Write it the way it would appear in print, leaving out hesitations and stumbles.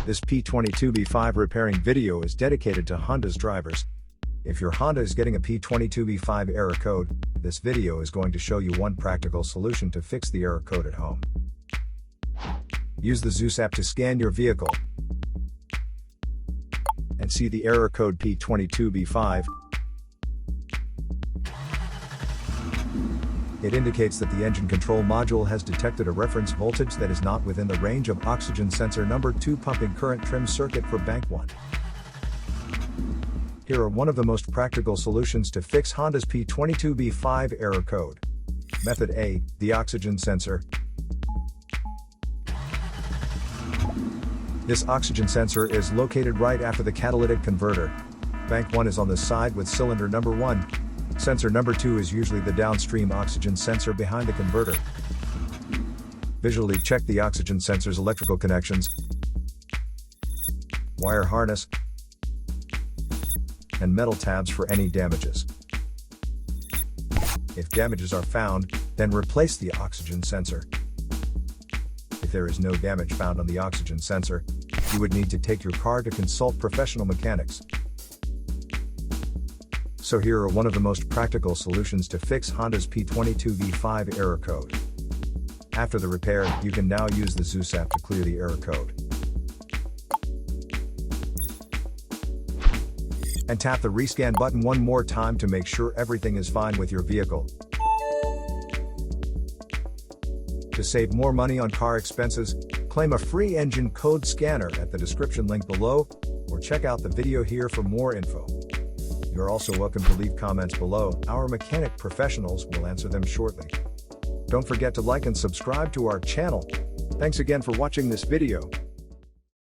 This P22B5 repairing video is dedicated to Honda's drivers. If your Honda is getting a P22B5 error code, this video is going to show you one practical solution to fix the error code at home. Use the Zeus app to scan your vehicle and see the error code P22B5. It indicates that the engine control module has detected a reference voltage that is not within the range of oxygen sensor number 2 pumping current trim circuit for bank 1. Here are one of the most practical solutions to fix Honda's P22B5 error code. Method A, the oxygen sensor. This oxygen sensor is located right after the catalytic converter. Bank 1 is on the side with cylinder number 1. Sensor number 2 is usually the downstream oxygen sensor behind the converter. Visually check the oxygen sensor's electrical connections, wire harness, and metal tabs for any damages. If damages are found, then replace the oxygen sensor. If there is no damage found on the oxygen sensor, you would need to take your car to consult professional mechanics. So here are one of the most practical solutions to fix Honda's P22B5 error code. After the repair, you can now use the Zeus app to clear the error code. And tap the rescan button one more time to make sure everything is fine with your vehicle. To save more money on car expenses, claim a free engine code scanner at the description link below, or check out the video here for more info. You're also welcome to leave comments below. Our mechanic professionals will answer them shortly. Don't forget to like and subscribe to our channel. Thanks again for watching this video.